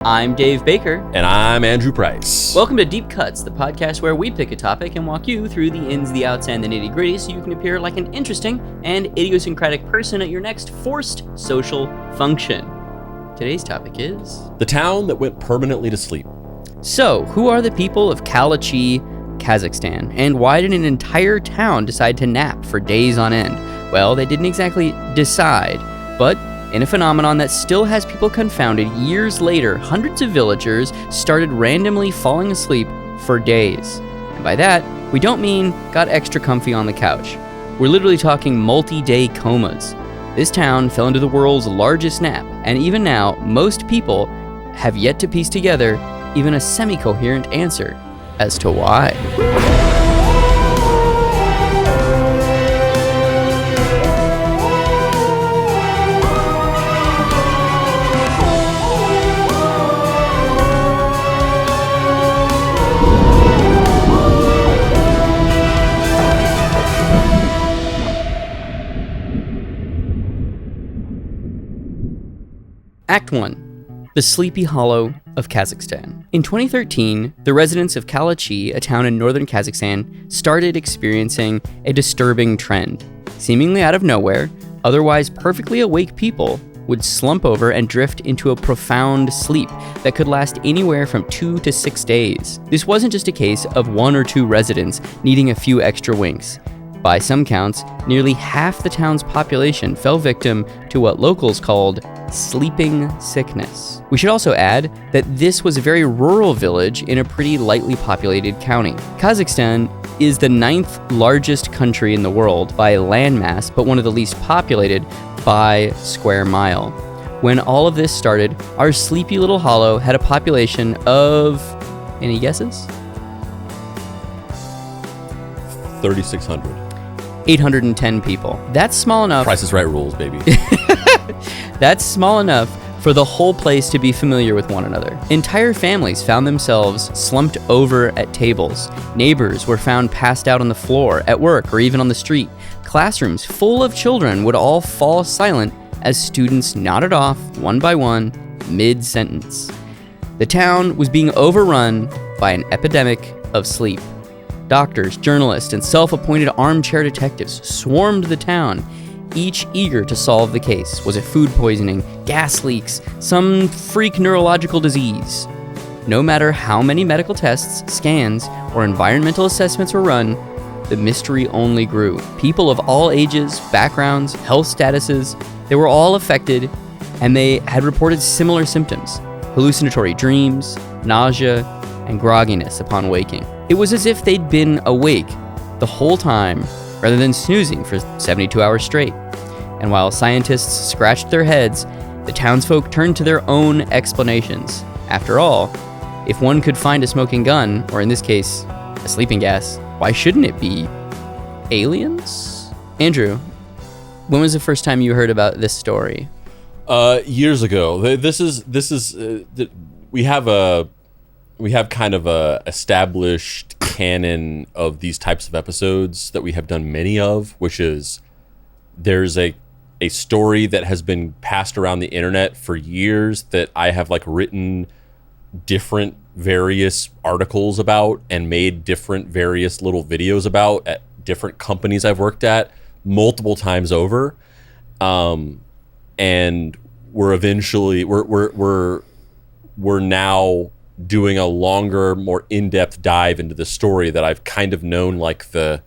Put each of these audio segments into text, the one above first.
I'm Dave Baker. And I'm Andrew Price. Welcome to Deep Cuts, the podcast where we pick a topic and walk you through the ins, the outs, and the nitty-gritty so you can appear like an interesting and idiosyncratic person at your next forced social function. Today's topic is... the town that went permanently to sleep. So, who are the people of Kalachi, Kazakhstan? And why did an entire town decide to nap for days on end? Well, they didn't exactly decide, but... in a phenomenon that still has people confounded, years later, hundreds of villagers started randomly falling asleep for days. And by that, we don't mean got extra comfy on the couch. We're literally talking multi-day comas. This town fell into the world's largest nap, and even now, most people have yet to piece together even a semi-coherent answer as to why. Act 1. The Sleepy Hollow of Kazakhstan. In 2013, the residents of Kalachi, a town in northern Kazakhstan, started experiencing a disturbing trend. Seemingly out of nowhere, otherwise perfectly awake people would slump over and drift into a profound sleep that could last anywhere from 2 to 6 days. This wasn't just a case of one or two residents needing a few extra winks. By some counts, nearly half the town's population fell victim to what locals called sleeping sickness. We should also add that this was a very rural village in a pretty lightly populated county. Kazakhstan is the 9th largest country in the world by landmass, but one of the least populated by square mile. When all of this started, our sleepy little hollow had a population of, any guesses? 3,600. 810 people. That's small enough. Price is Right rules, baby. That's small enough for the whole place to be familiar with one another. Entire families found themselves slumped over at tables. Neighbors were found passed out on the floor, at work, or even on the street. Classrooms full of children would all fall silent as students nodded off one by one, mid-sentence. The town was being overrun by an epidemic of sleep. Doctors, journalists, and self-appointed armchair detectives swarmed the town, each eager to solve the case. Was it food poisoning, gas leaks, some freak neurological disease? No matter how many medical tests, scans, or environmental assessments were run, the mystery only grew. People of all ages, backgrounds, health statuses, they were all affected, and they had reported similar symptoms: hallucinatory dreams, nausea, and grogginess upon waking. It was as if they'd been awake the whole time rather than snoozing for 72 hours straight. And while scientists scratched their heads, the townsfolk turned to their own explanations. After all, if one could find a smoking gun, or in this case, a sleeping gas, why shouldn't it be aliens? Andrew, when was the first time you heard about this story? Years ago. We have kind of a established canon of these types of episodes that we have done many of, which is there's a story that has been passed around the internet for years that I have written different various articles about and made different various little videos about at different companies I've worked at multiple times over. And we're now doing a longer, more in-depth dive into the story that I've kind of known the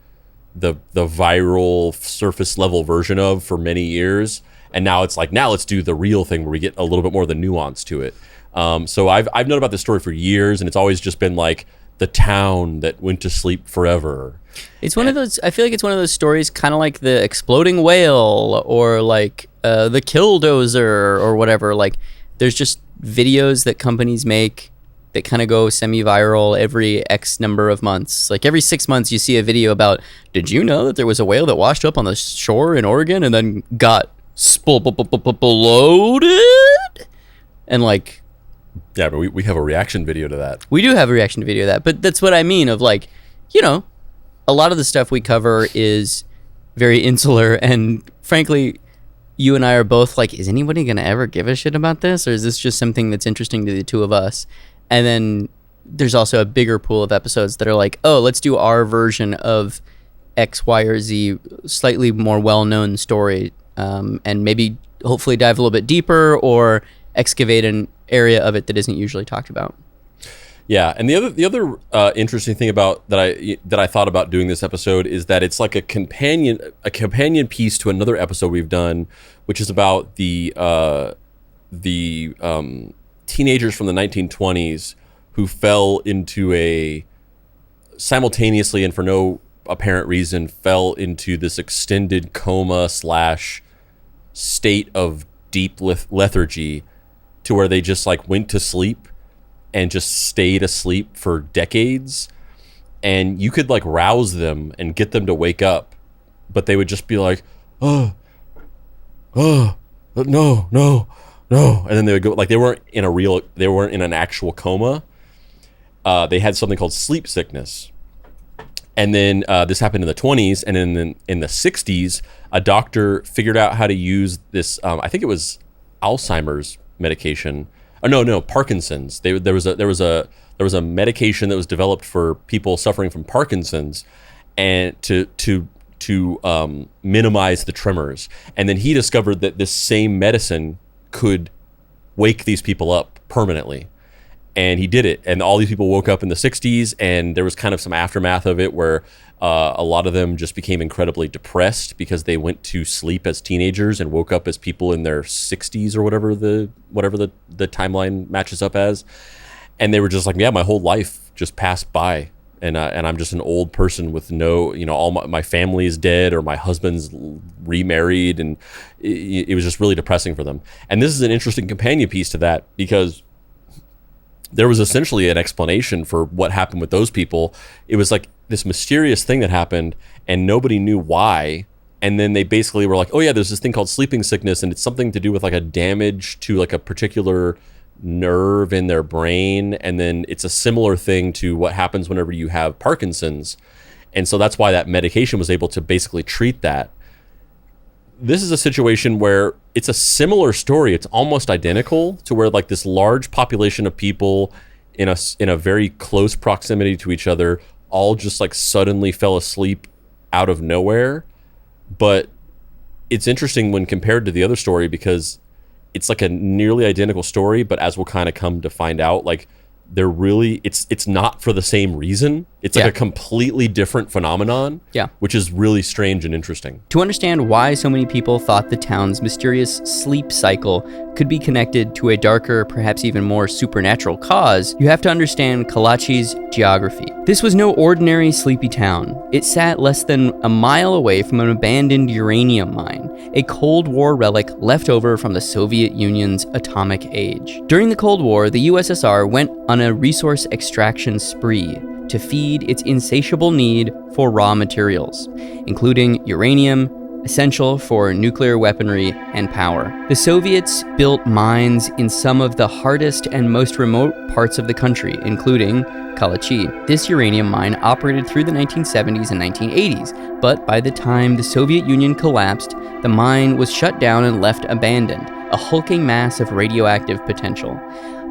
viral surface level version of for many years. And now it's now let's do the real thing where we get a little bit more of the nuance to it. So I've known about this story for years, and it's always just been the town that went to sleep forever. It's one of those, I feel like it's one of those stories kind of like the exploding whale or the killdozer or whatever. There's just videos that companies make that kind of go semi-viral every X number of months. Every 6 months you see a video about, did you know that there was a whale that washed up on the shore in Oregon and then got exploded? And yeah, but we have a reaction video to that. We do have a reaction video to that, but that's what I mean of a lot of the stuff we cover is very insular and frankly you and I are both like, is anybody going to ever give a shit about this? Or is this just something that's interesting to the two of us? And then there's also a bigger pool of episodes that are like, oh, let's do our version of X, Y, or Z, slightly more well-known story, and maybe hopefully dive a little bit deeper or excavate an area of it that isn't usually talked about. Yeah, and the other interesting thing about that I thought about doing this episode is that it's like a companion piece to another episode we've done, which is about the teenagers from the 1920s who fell into simultaneously and for no apparent reason fell into this extended coma / state of deep lethargy, to where they just like went to sleep and just stayed asleep for decades, and you could like rouse them and get them to wake up, but they would just be like, no, and then they would go, like they weren't in an actual coma. They had something called sleep sickness. And then this happened in the 20s, and in the 60s, a doctor figured out how to use this. I think it was Alzheimer's medication. Oh no, Parkinson's. There was a medication that was developed for people suffering from Parkinson's, and to minimize the tremors. And then he discovered that this same medicine could wake these people up permanently. And he did it, and all these people woke up in the 60s, and there was kind of some aftermath of it where a lot of them just became incredibly depressed because they went to sleep as teenagers and woke up as people in their 60s or whatever the timeline matches up as. And they were just like, yeah, my whole life just passed by, and I'm just an old person with no, all my family is dead, or my husband's remarried, and it was just really depressing for them. And this is an interesting companion piece to that, because there was essentially an explanation for what happened with those people. It was like this mysterious thing that happened, and nobody knew why. And then they basically were like, oh yeah, there's this thing called sleeping sickness, and it's something to do with like a damage to like a particular nerve in their brain. And then it's a similar thing to what happens whenever you have Parkinson's. And so that's why that medication was able to basically treat that. This is a situation where it's a similar story. It's almost identical, to where like this large population of people in a very close proximity to each other all just like suddenly fell asleep out of nowhere. But it's interesting when compared to the other story, because it's like a nearly identical story, but as we'll kind of come to find out, like they're really, it's not for the same reason. It's like a completely different phenomenon, which is really strange and interesting. To understand why so many people thought the town's mysterious sleep cycle could be connected to a darker, perhaps even more supernatural cause, you have to understand Kalachi's geography. This was no ordinary sleepy town. It sat less than a mile away from an abandoned uranium mine, a Cold War relic left over from the Soviet Union's atomic age. During the Cold War, the USSR went on a resource extraction spree to feed its insatiable need for raw materials, including uranium, essential for nuclear weaponry and power. The Soviets built mines in some of the hardest and most remote parts of the country, including Kalachi. This uranium mine operated through the 1970s and 1980s, but by the time the Soviet Union collapsed, the mine was shut down and left abandoned, a hulking mass of radioactive potential.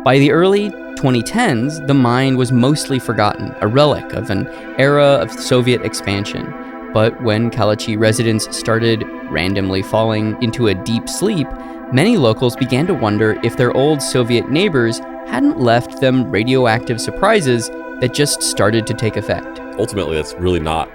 By the early 2010s, the mine was mostly forgotten, a relic of an era of Soviet expansion. But when Kalachi residents started randomly falling into a deep sleep, many locals began to wonder if their old Soviet neighbors hadn't left them radioactive surprises that just started to take effect. Ultimately, that's really not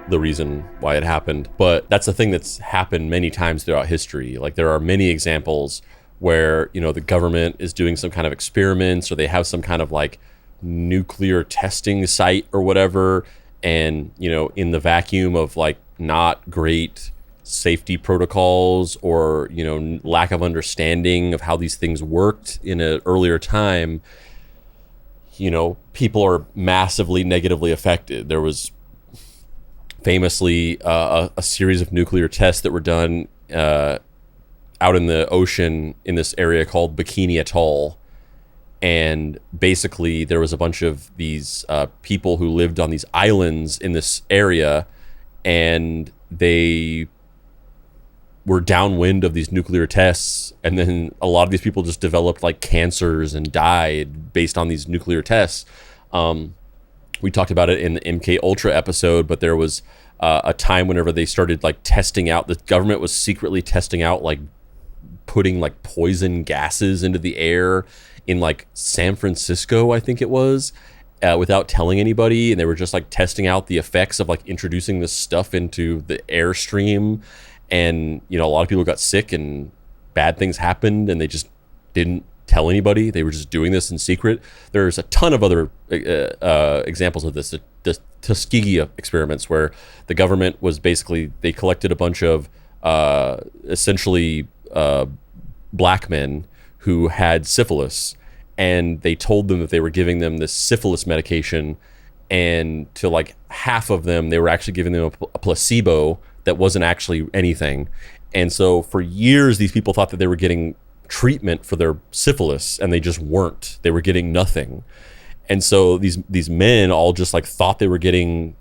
the reason why it happened, but that's a thing that's happened many times throughout history. Like, there are many examples where, the government is doing some kind of experiments, or they have some kind of like nuclear testing site or whatever, and in the vacuum of like not great safety protocols, or lack of understanding of how these things worked in an earlier time, people are massively negatively affected. There was famously a series of nuclear tests that were done out in the ocean in this area called Bikini Atoll. And basically there was a bunch of these people who lived on these islands in this area, and they were downwind of these nuclear tests, and then a lot of these people just developed like cancers and died based on these nuclear tests. We talked about it in the MK Ultra episode, but there was a time whenever they started like testing out, the government was secretly testing out like putting like poison gases into the air in like San Francisco, I think it was, without telling anybody, and they were just like testing out the effects of like introducing this stuff into the airstream, and you know, a lot of people got sick and bad things happened, and they just didn't tell anybody. They were just doing this in secret. There's a ton of other examples of this. The Tuskegee experiments, where the government was basically, they collected a bunch of essentially black men who had syphilis, and they told them that they were giving them this syphilis medication, and to like half of them they were actually giving them a placebo that wasn't actually anything. And so for years these people thought that they were getting treatment for their syphilis, and they just weren't. They were getting nothing. And so these men all just like thought they were getting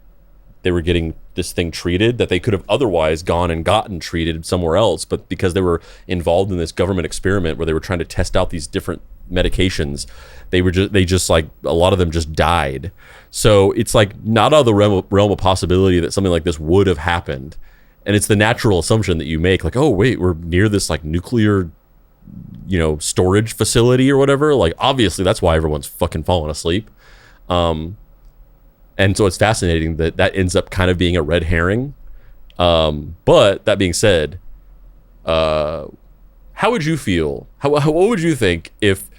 this thing treated that they could have otherwise gone and gotten treated somewhere else, but because they were involved in this government experiment where they were trying to test out these different medications, they just like, a lot of them just died. So it's like not out of the realm of possibility that something like this would have happened. And it's the natural assumption that you make, like, oh wait, we're near this like nuclear, you know, storage facility or whatever. Like obviously that's why everyone's fucking falling asleep. And so it's fascinating that ends up kind of being a red herring. But that being said, how would you feel? What would you think if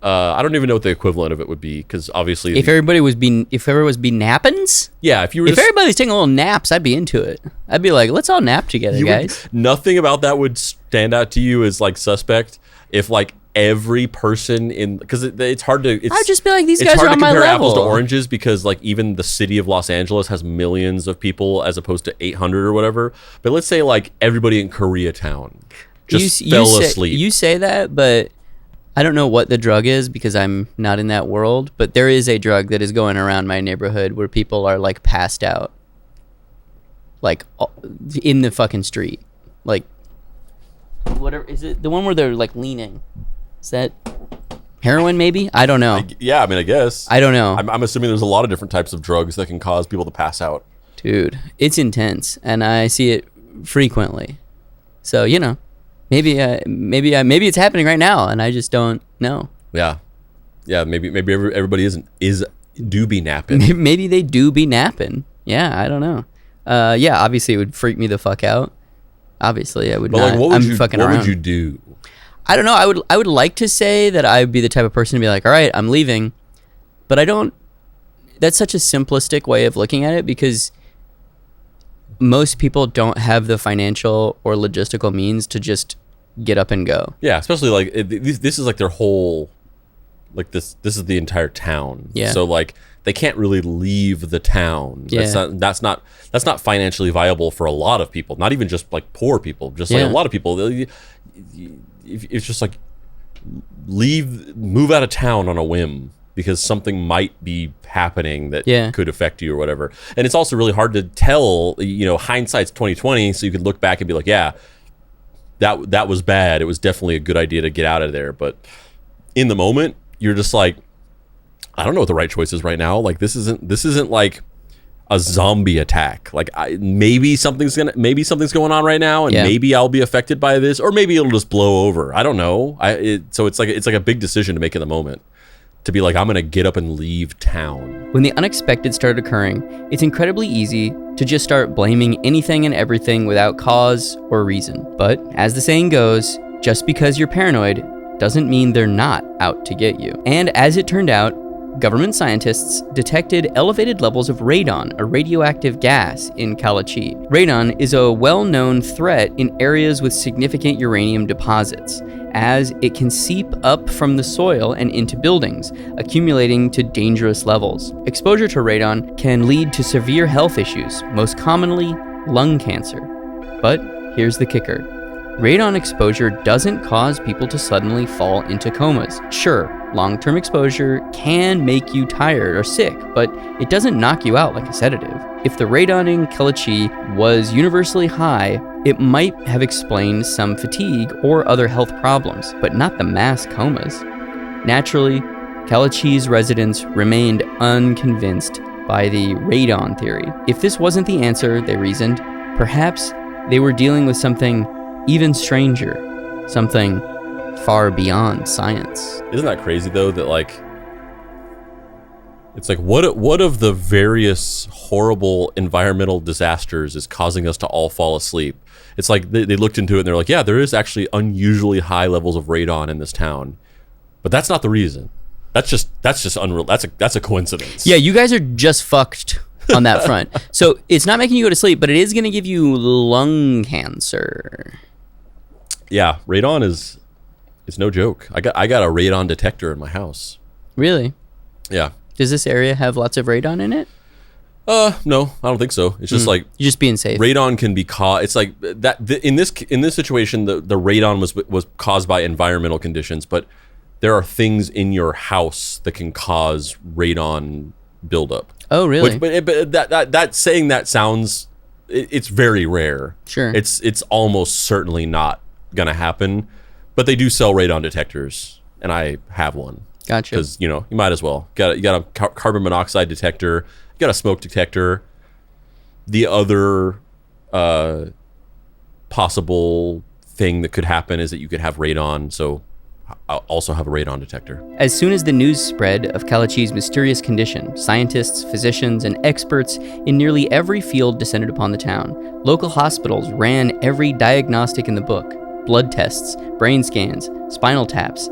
I don't even know what the equivalent of it would be, because obviously if everybody was being nappins? Yeah, if everybody's taking little naps, I'd be into it. I'd be like, let's all nap together, guys. Nothing about that would stand out to you as like suspect. If like every person in, because it's hard to, I'd just be like, these guys are on my level. It's hard to compare apples to oranges, because like even the city of Los Angeles has millions of people as opposed to 800 or whatever. But let's say like everybody in Koreatown just fell asleep. You say that, but I don't know what the drug is because I'm not in that world, but there is a drug that is going around my neighborhood where people are like passed out, like in the fucking street. Like, whatever, is it the one where they're like leaning? Is that heroin maybe? I don't know. Yeah, I mean, I guess. I don't know. I'm assuming there's a lot of different types of drugs that can cause people to pass out. Dude, it's intense, and I see it frequently. So, you know, maybe it's happening right now, and I just don't know. Yeah, maybe everybody do be napping. Maybe they do be napping. Yeah, I don't know. Yeah, obviously it would freak me the fuck out. Obviously, I would. But not. Like, what would you do? I don't know. I would like to say that I would be the type of person to be like, all right, I'm leaving, but I don't. That's such a simplistic way of looking at it, because most people don't have the financial or logistical means to just get up and go. Yeah, especially like this is like their whole, like this is the entire town. Yeah. So like they can't really leave the town. Yeah. That's not financially viable for a lot of people. Not even just like poor people. Just like a lot of people. It's just like move out of town on a whim because something might be happening that could affect you or whatever. And it's also really hard to tell, you know, hindsight's 20/20, so you could look back and be like, yeah, that was bad. It was definitely a good idea to get out of there. But in the moment, you're just like, I don't know what the right choice is right now. Like this isn't like a zombie attack. Like maybe something's going on right now, and maybe I'll be affected by this, or maybe it'll just blow over. I don't know. So it's like a big decision to make in the moment, to be like, I'm gonna get up and leave town. When the unexpected started occurring, it's incredibly easy to just start blaming anything and everything without cause or reason. But as the saying goes, just because you're paranoid doesn't mean they're not out to get you. And as it turned out, government scientists detected elevated levels of radon, a radioactive gas, in Kalachi. Radon is a well-known threat in areas with significant uranium deposits, as it can seep up from the soil and into buildings, accumulating to dangerous levels. Exposure to radon can lead to severe health issues, most commonly lung cancer. But here's the kicker. Radon exposure doesn't cause people to suddenly fall into comas. Sure, long-term exposure can make you tired or sick, but it doesn't knock you out like a sedative. If the radon in Kalachi was universally high, It might have explained some fatigue or other health problems, but not the mass comas. Naturally, Kalachi's residents remained unconvinced by the radon theory. If this wasn't the answer, they reasoned, perhaps they were dealing with something even stranger, something far beyond science. Isn't that crazy though, that like, it's like what of the various horrible environmental disasters is causing us to all fall asleep? It's like they looked into it and they're like, yeah, there is actually unusually high levels of radon in this town, but that's not the reason. That's just unreal. That's a coincidence. Yeah, you guys are just fucked on that front. So it's not making you go to sleep, but it is going to give you lung cancer. Yeah, radon is no joke. I got a radon detector in my house. Really? Yeah. Does this area have lots of radon in it? No, I don't think so. It's just like you're just being safe. Radon can be caused. It's like that in this situation, the radon was caused by environmental conditions, but there are things in your house that can cause radon buildup. Oh, really? But that saying that sounds, it's very rare. Sure. It's almost certainly not gonna happen, but they do sell radon detectors, and I have one. Gotcha. Because you might as well. You got a carbon monoxide detector. You got a smoke detector. The other possible thing that could happen is that you could have radon. So I'll also have a radon detector. As soon as the news spread of Kalachi's mysterious condition, scientists, physicians, and experts in nearly every field descended upon the town. Local hospitals ran every diagnostic in the book: blood tests, brain scans, spinal taps,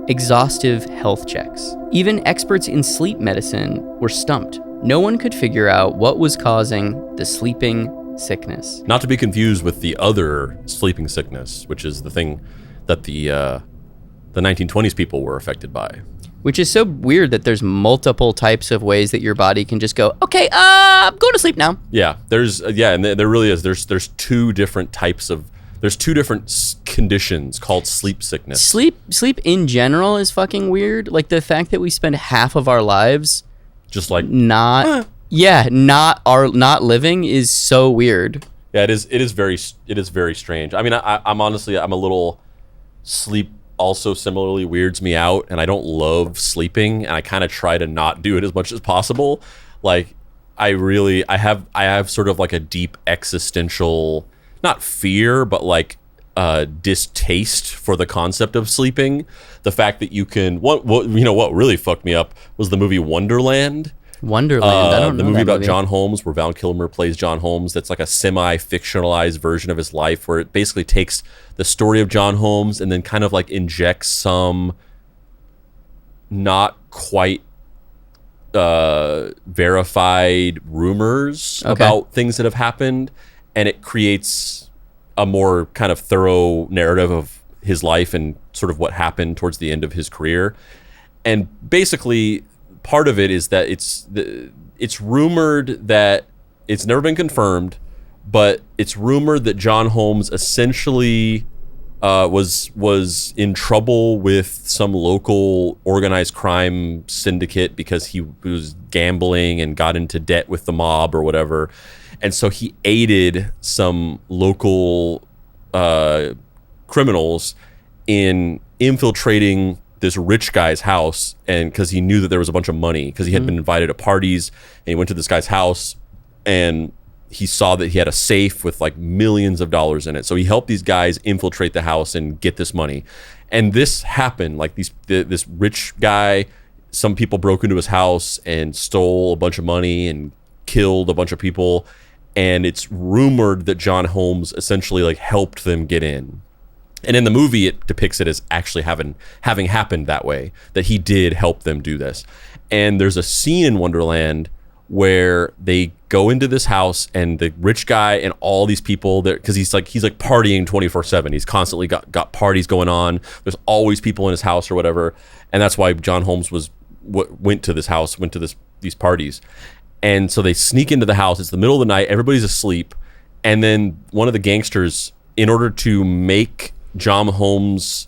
exhaustive health checks. Even experts in sleep medicine were stumped. No one could figure out what was causing the sleeping sickness. Not to be confused with the other sleeping sickness, which is the thing that the 1920s people were affected by. Which is so weird that there's multiple types of ways that your body can just go, okay, I'm going to sleep now. Yeah, and there really is. There's two different types of. There's two different conditions called sleep sickness. Sleep in general is fucking weird. Like the fact that we spend half of our lives just like not living is so weird. Yeah, it is very strange. I mean, I'm honestly, I'm a little, sleep also similarly weirds me out, and I don't love sleeping, and I kind of try to not do it as much as possible. Like I have sort of like a deep existential, not fear, but like distaste for the concept of sleeping. The fact that you can, what really fucked me up was the movie Wonderland. I don't know the movie that about movie. John Holmes, where Val Kilmer plays John Holmes. That's like a semi-fictionalized version of his life, where it basically takes the story of John Holmes and then kind of like injects some not quite verified rumors about things that have happened, and it creates a more kind of thorough narrative of his life and sort of what happened towards the end of his career. And basically, part of it is that it's rumored that, it's never been confirmed, but it's rumored that John Holmes essentially was in trouble with some local organized crime syndicate because he was gambling and got into debt with the mob or whatever. And so he aided some local criminals in infiltrating this rich guy's house, and because he knew that there was a bunch of money, because he had been invited to parties, and he went to this guy's house and he saw that he had a safe with like millions of dollars in it. So he helped these guys infiltrate the house and get this money. And this happened, like this rich guy, some people broke into his house and stole a bunch of money and killed a bunch of people. And it's rumored that John Holmes essentially like helped them get in. And in the movie, it depicts it as actually having happened that way, that he did help them do this. And there's a scene in Wonderland where they go into this house, and the rich guy and all these people there, because he's like partying 24/7. He's constantly got parties going on. There's always people in his house or whatever, and that's why John Holmes went to this house, went to these parties. And so they sneak into the house. It's the middle of the night. Everybody's asleep, and then one of the gangsters, in order to make John Holmes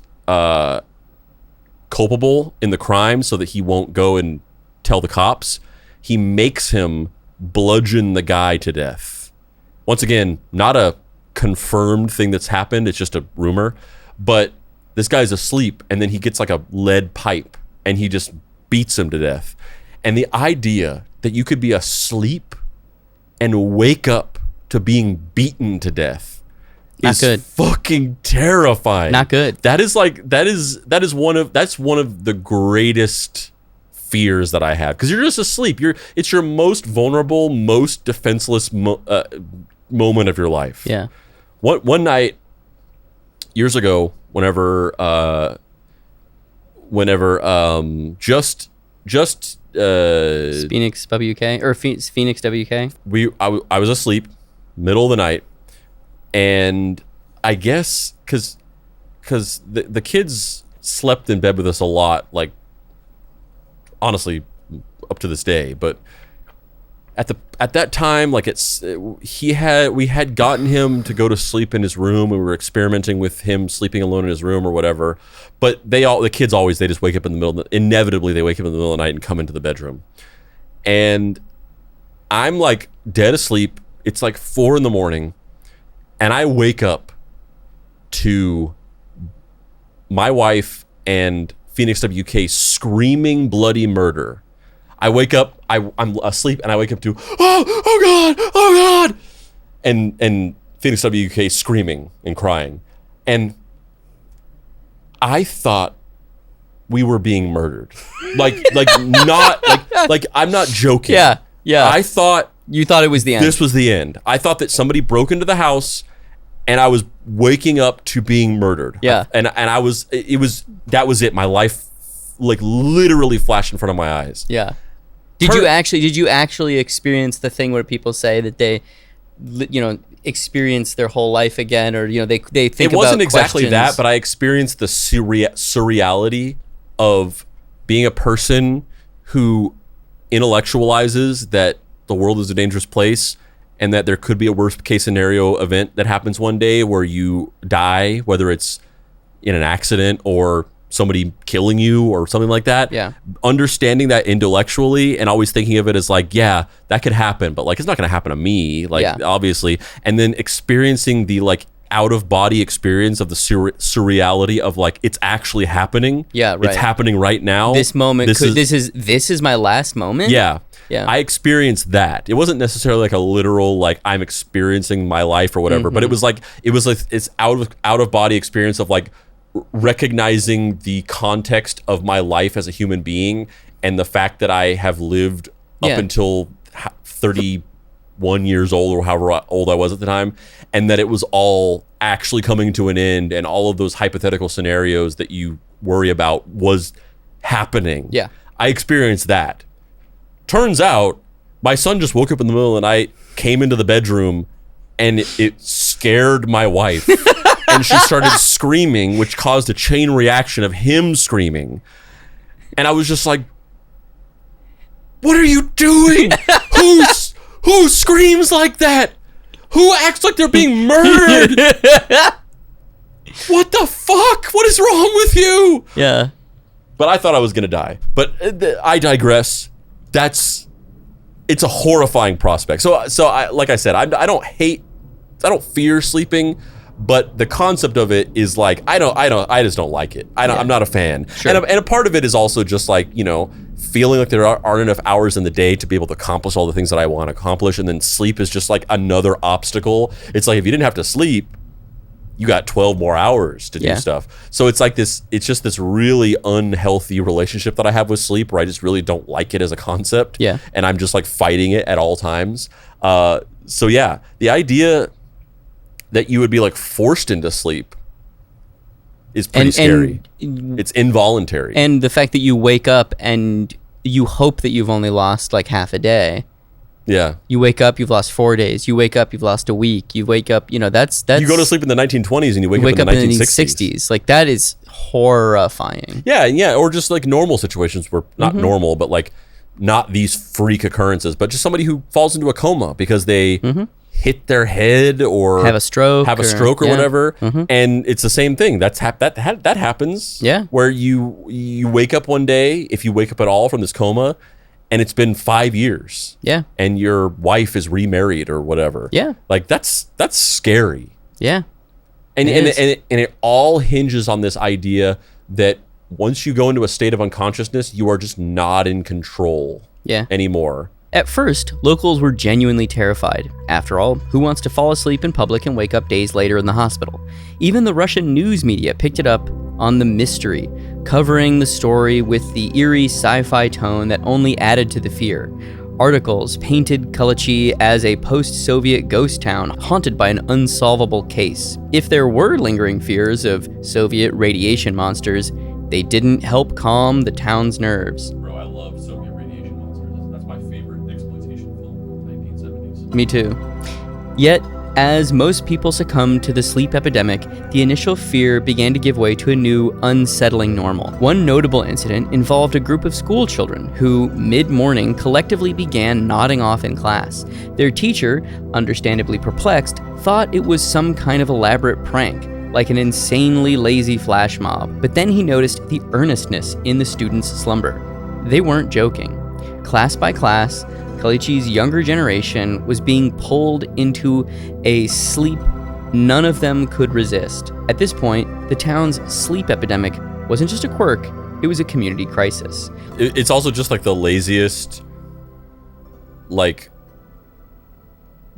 culpable in the crime so that he won't go and tell the cops, he makes him bludgeon the guy to death. Once again, not a confirmed thing that's happened. It's just a rumor. But this guy's asleep, and then he gets like a lead pipe, and he just beats him to death. And the idea that you could be asleep and wake up to being beaten to death is fucking terrifying. Not good. That is one of the greatest fears that I have, because you're just asleep. It's your most vulnerable, most defenseless moment of your life. Yeah. One night years ago, whenever just Phoenix WK or Phoenix WK. I was asleep, middle of the night, and I guess because the kids slept in bed with us a lot, like honestly up to this day, but at that time, like we had gotten him to go to sleep in his room, and we were experimenting with him sleeping alone in his room or whatever. But the kids always, they just wake up in the middle of inevitably they wake up in the middle of the night and come into the bedroom. And I'm like dead asleep. It's like 4 a.m, and I wake up to my wife and Phoenix WK screaming bloody murder. I wake up, I'm asleep, and I wake up to, oh God, and Phoenix WK screaming and crying. And I thought we were being murdered. Like I'm not joking. Yeah. I thought... You thought it was the end. This was the end. I thought that somebody broke into the house, and I was waking up to being murdered. Yeah. And that was it. My life, like, literally flashed in front of my eyes. Yeah. Did you actually experience the thing where people say that they, experience their whole life again, or they think about it wasn't exactly questions. that, but I experienced the surreality of being a person who intellectualizes that the world is a dangerous place, and that there could be a worst case scenario event that happens one day where you die, whether it's in an accident or somebody killing you or something like that. Yeah. Understanding that intellectually and always thinking of it as like, yeah, that could happen, but like it's not going to happen to me, like obviously. And then experiencing the like out of body experience of the surreality of like it's actually happening. Yeah, right. It's happening right now. This moment. This is my last moment. Yeah. Yeah. I experienced that. It wasn't necessarily like a literal like I'm experiencing my life or whatever, but it was like it's out of body experience of like recognizing the context of my life as a human being, and the fact that I have lived up until 31 years old or however old I was at the time, and that it was all actually coming to an end, and all of those hypothetical scenarios that you worry about was happening. Yeah. I experienced that. Turns out my son just woke up in the middle of the night, came into the bedroom, and it scared my wife. And she started screaming, which caused a chain reaction of him screaming. And I was just like, what are you doing? Who screams like that? Who acts like they're being murdered? What the fuck? What is wrong with you? Yeah. But I thought I was going to die. But I digress. It's a horrifying prospect. So I, like I said, I don't fear sleeping, but the concept of it is like, I just don't like it. I'm not a fan. Sure. And a part of it is also just like, feeling like there aren't enough hours in the day to be able to accomplish all the things that I want to accomplish. And then sleep is just like another obstacle. It's like, if you didn't have to sleep, you got 12 more hours to do stuff. So it's like it's just this really unhealthy relationship that I have with sleep, where I just really don't like it as a concept. Yeah. And I'm just like fighting it at all times. So yeah, the idea that you would be like forced into sleep is pretty scary. It's involuntary. And the fact that you wake up and you hope that you've only lost like half a day. Yeah. You wake up, you've lost 4 days. You wake up, you've lost a week. You wake up, that's... You go to sleep in the 1920s and you wake up in the 1960s. Like, that is horrifying. Yeah. Or just like normal situations where, not normal, but like not these freak occurrences, but just somebody who falls into a coma because they hit their head or... Have a stroke or whatever. And it's the same thing. That happens. Yeah. Where you wake up one day, if you wake up at all from this coma, and it's been 5 years. Yeah. And your wife is remarried or whatever. Yeah. Like that's scary. Yeah. And It is. and it all hinges on this idea that once you go into a state of unconsciousness, you are just not in control Yeah. anymore. At first, locals were genuinely terrified. After all, who wants to fall asleep in public and wake up days later in the hospital? Even the Russian news media picked it up on the mystery, covering the story with the eerie sci-fi tone that only added to the fear. Articles painted Kalachi as a post-Soviet ghost town haunted by an unsolvable case. If there were lingering fears of Soviet radiation monsters, they didn't help calm the town's nerves. Bro, I love Soviet radiation monsters. That's my favorite exploitation film of the 1970s. Me too. Yet, as most people succumbed to the sleep epidemic, the initial fear began to give way to a new, unsettling normal. One notable incident involved a group of school children who, mid-morning, collectively began nodding off in class. Their teacher, understandably perplexed, thought it was some kind of elaborate prank, like an insanely lazy flash mob. But then he noticed the earnestness in the students' slumber. They weren't joking. Class by class, Kalachi's younger generation was being pulled into a sleep none of them could resist. At this point, the town's sleep epidemic wasn't just a quirk, it was a community crisis. It's also just like the laziest, like,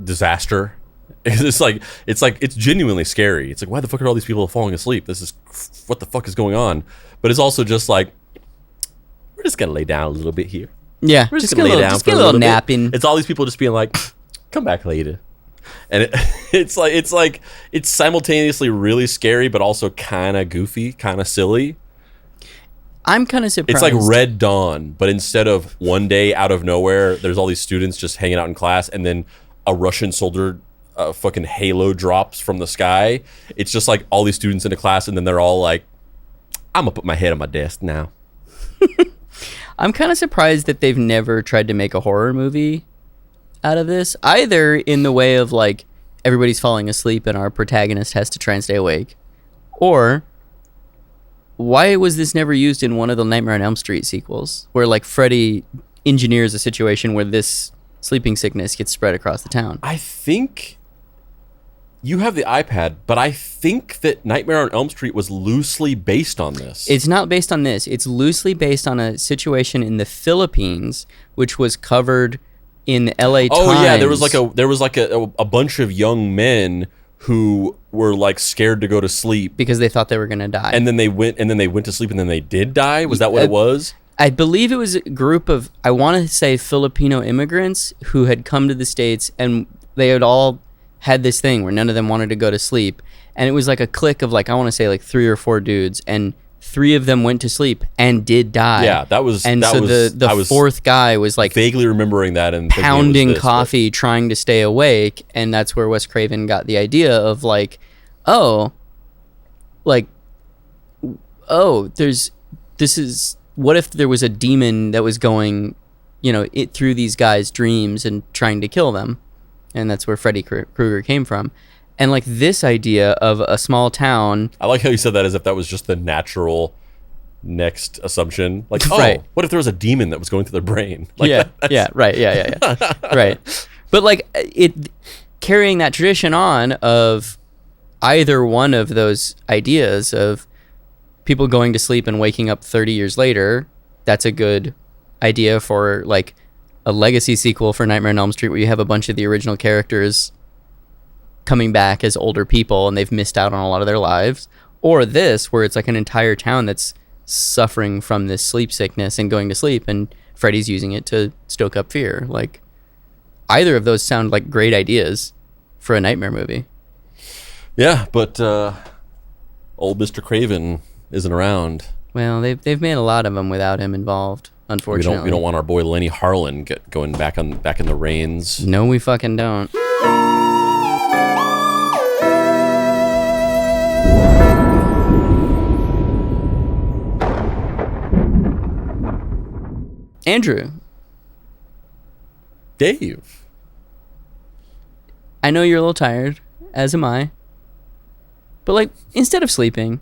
disaster. It's genuinely scary. It's like, why the fuck are all these people falling asleep? What the fuck is going on? But it's also just like, we're just gonna lay down a little bit here. Yeah, We're just gonna lay down just for get a a little little nap bit. in. It's all these people just being like, come back later. And it's simultaneously really scary, but also kind of goofy, kind of silly. I'm kind of surprised. It's like Red Dawn, but instead of one day out of nowhere, there's all these students just hanging out in class, and then a Russian soldier fucking halo drops from the sky. It's just like all these students in a class, and then they're all like, I'm gonna put my head on my desk now. I'm kind of surprised that they've never tried to make a horror movie out of this, either in the way of like everybody's falling asleep and our protagonist has to try and stay awake, or why was this never used in one of the Nightmare on Elm Street sequels, where like Freddy engineers a situation where this sleeping sickness gets spread across the town? I think you have the iPad, but I think that Nightmare on Elm Street was loosely based on this. It's not based on this. It's loosely based on a situation in the Philippines, which was covered in the LA Times. Oh yeah, there was like a bunch of young men who were like scared to go to sleep because they thought they were gonna die. and then they went to sleep and then they did die. Was that what it was? I believe it was a group of, I want to say, Filipino immigrants who had come to the States, and they had all had this thing where none of them wanted to go to sleep. And it was like a clique of like, I want to say like 3 or 4 dudes, and 3 of them went to sleep and did die. Yeah, that was. And that so was, the I was fourth guy was like vaguely remembering that and thinking it was pounding this, coffee, trying to stay awake. And that's where Wes Craven got the idea of like, oh, what if there was a demon that was going, it through these guys' dreams and trying to kill them? And that's where Freddy Krueger came from. And like this idea of a small town. I like how you said that as if that was just the natural next assumption. Like, oh, right. What if there was a demon that was going through their brain? Like Right. Right. But like it carrying that tradition on of either one of those ideas of people going to sleep and waking up 30 years later, that's a good idea for like a legacy sequel for Nightmare on Elm Street, where you have a bunch of the original characters coming back as older people and they've missed out on a lot of their lives. Or this, where it's like an entire town that's suffering from this sleep sickness and going to sleep, and Freddy's using it to stoke up fear. Like, either of those sound like great ideas for a nightmare movie. Yeah, but old Mr. Craven isn't around. Well, they've made a lot of them without him involved, unfortunately. We don't want our boy Lenny Harlan going back in the reins. No, we fucking don't. Andrew. Dave. I know you're a little tired, as am I. But like, instead of sleeping,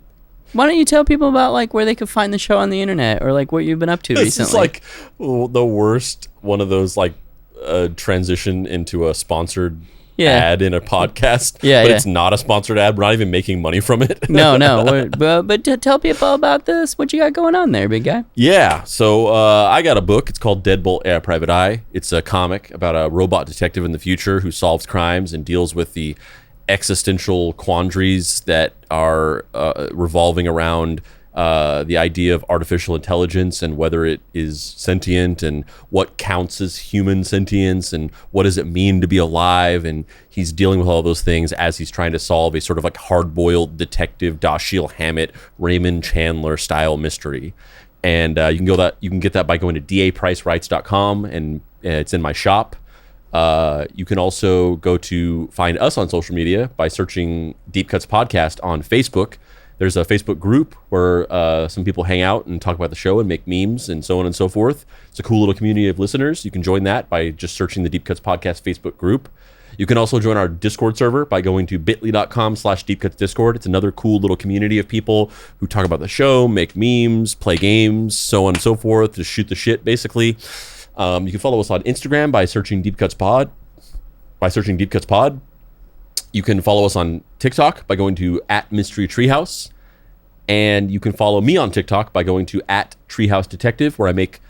why don't you tell people about like where they could find the show on the internet, or like what you've been up to recently? This is like the worst one of those like transition into a sponsored ad in a podcast. Yeah, but yeah. it's not a sponsored ad. We're not even making money from it. No. But tell people about this. What you got going on there, big guy? Yeah, so I got a book. It's called Deadbolt Private Eye. It's a comic about a robot detective in the future who solves crimes and deals with the existential quandaries that are revolving around the idea of artificial intelligence and whether it is sentient and what counts as human sentience and what does it mean to be alive. And he's dealing with all those things as he's trying to solve a sort of like hard-boiled detective Dashiell Hammett, Raymond Chandler style mystery. And you can get that by going to dapricerights.com, and it's in my shop. You can also go to find us on social media by searching Deep Cuts Podcast on Facebook. There's a Facebook group where some people hang out and talk about the show and make memes and so on and so forth. It's a cool little community of listeners. You can join that by just searching the Deep Cuts Podcast Facebook group. You can also join our Discord server by going to bit.ly.com/deepcutsdiscord. It's another cool little community of people who talk about the show, make memes, play games, so on and so forth, just shoot the shit, basically. You can follow us on Instagram by searching Deep Cuts Pod. You can follow us on TikTok by going to @MysteryTreehouse. And you can follow me on TikTok by going to @TreehouseDetective, where I make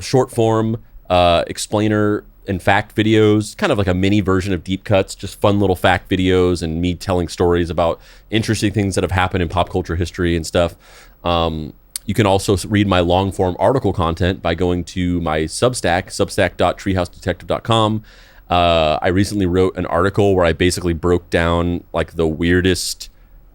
short form explainer and fact videos, kind of like a mini version of Deep Cuts, just fun little fact videos and me telling stories about interesting things that have happened in pop culture history and stuff. You can also read my long form article content by going to my Substack, substack.treehousedetective.com. I recently wrote an article where I basically broke down like the weirdest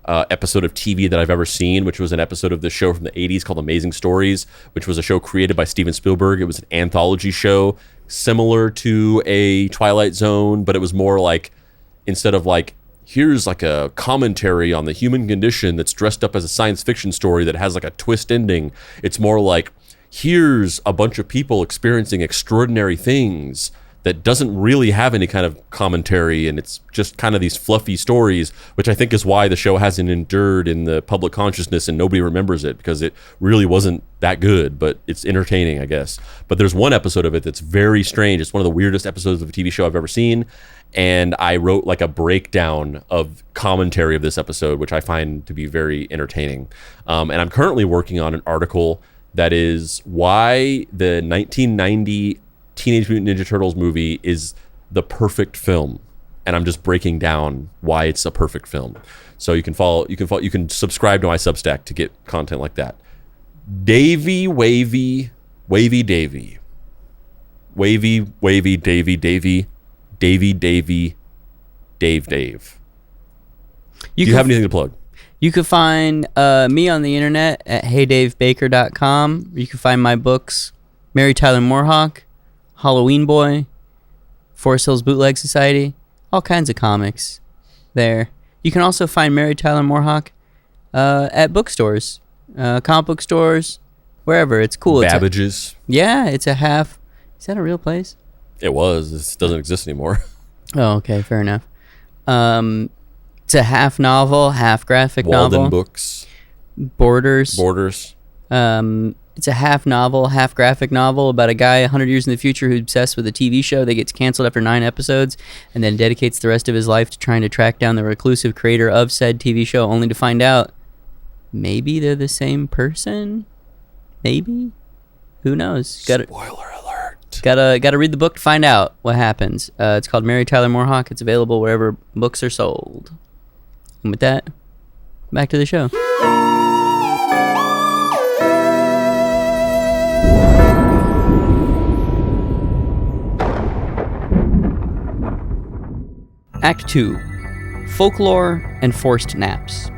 episode of TV that I've ever seen, which was an episode of this show from the 80s called Amazing Stories, which was a show created by Steven Spielberg. It was an anthology show similar to a Twilight Zone, but it was more like, instead of like, here's like a commentary on the human condition that's dressed up as a science fiction story that has like a twist ending, it's more like, here's a bunch of people experiencing extraordinary things that doesn't really have any kind of commentary, and it's just kind of these fluffy stories, which I think is why the show hasn't endured in the public consciousness and nobody remembers it, because it really wasn't that good, but it's entertaining, I guess. But there's one episode of it that's very strange. It's one of the weirdest episodes of a TV show I've ever seen, and I wrote like a breakdown of commentary of this episode, which I find to be very entertaining. And I'm currently working on an article that is why the 1990 Teenage Mutant Ninja Turtles movie is the perfect film, and I'm just breaking down why it's a perfect film. So you can subscribe to my Substack to get content like that. Davy Wavy Davy Davy Dave. Do you have anything to plug? You can find me on the internet at heydavebaker.com. You can find my books, Mary Tyler Moorhawk, Halloween Boy, Forest Hills Bootleg Society, all kinds of comics there. You can also find Mary Tyler Moorhawk at bookstores, comic book stores, wherever. It's cool. Babbage's. It's a half. Is that a real place? It was. This doesn't exist anymore. Oh, okay, fair enough. It's a half novel, half graphic novel. Walden Books. Borders. It's a half novel, half graphic novel about a guy 100 years in the future who's obsessed with a TV show that gets canceled after 9 episodes and then dedicates the rest of his life to trying to track down the reclusive creator of said TV show, only to find out maybe they're the same person? Maybe? Who knows? Spoiler alert. Gotta read the book to find out what happens. It's called Mary Tyler Moorhawk. It's available wherever books are sold. And with that, back to the show. Act 2. Folklore and Forced Naps.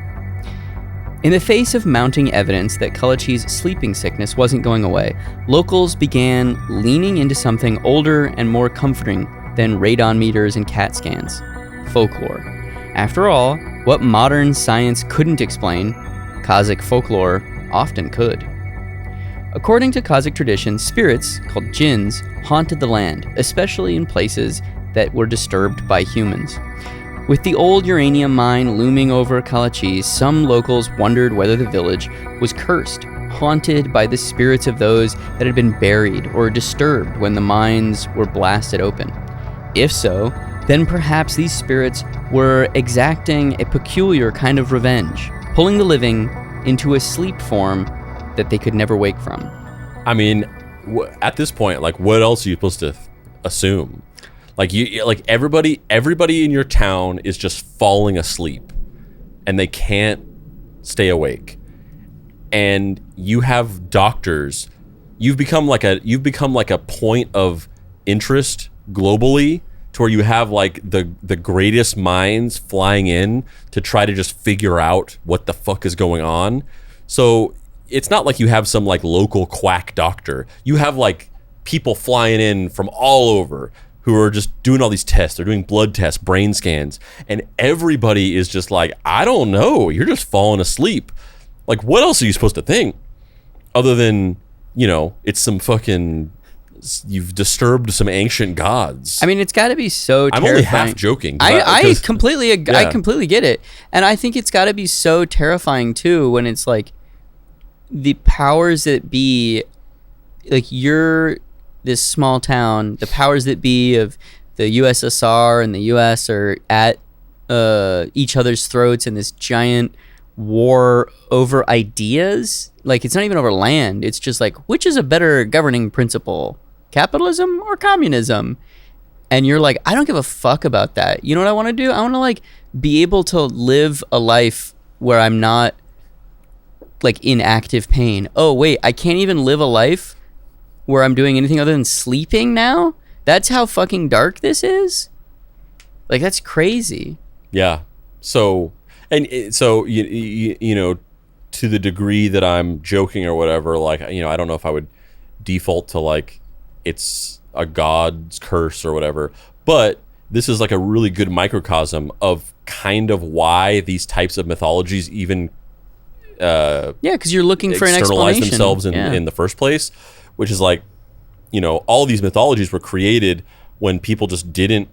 In the face of mounting evidence that Kalachi's sleeping sickness wasn't going away, locals began leaning into something older and more comforting than radon meters and CAT scans. Folklore. After all, what modern science couldn't explain, Kazakh folklore often could. According to Kazakh tradition, spirits, called jinns, haunted the land, especially in places that were disturbed by humans. With the old uranium mine looming over Kalachi, some locals wondered whether the village was cursed, haunted by the spirits of those that had been buried or disturbed when the mines were blasted open. If so, then perhaps these spirits were exacting a peculiar kind of revenge, pulling the living into a sleep form that they could never wake from. I mean, at this point, like, what else are you supposed to assume? Like, everybody in your town is just falling asleep, and they can't stay awake. And you have doctors. You've become like a point of interest globally, to where you have like the greatest minds flying in to try to just figure out what the fuck is going on. So it's not like you have some like local quack doctor. You have like people flying in from all over who are just doing all these tests. They're doing blood tests, brain scans, and everybody is just like, I don't know, you're just falling asleep. Like, what else are you supposed to think other than, it's some fucking, you've disturbed some ancient gods. I mean, it's got to be so terrifying. I'm only half joking. I completely get it. And I think it's got to be so terrifying too when it's like the powers that be, like, you're this small town, the powers that be of the USSR and the US are at each other's throats in this giant war over ideas. Like, it's not even over land. It's just like, which is a better governing principle, capitalism or communism? And you're like, I don't give a fuck about that. You know what I want to do? I want to like be able to live a life where I'm not like in active pain. Oh wait, I can't even live a life where I'm doing anything other than sleeping now? That's how fucking dark this is? Like, that's crazy. Yeah. So to the degree that I'm joking or whatever, like, I don't know if I would default to like it's a god's curse or whatever, but this is like a really good microcosm of kind of why these types of mythologies even because you're looking for an externalize explanation themselves in the first place, which is like, all these mythologies were created when people just didn't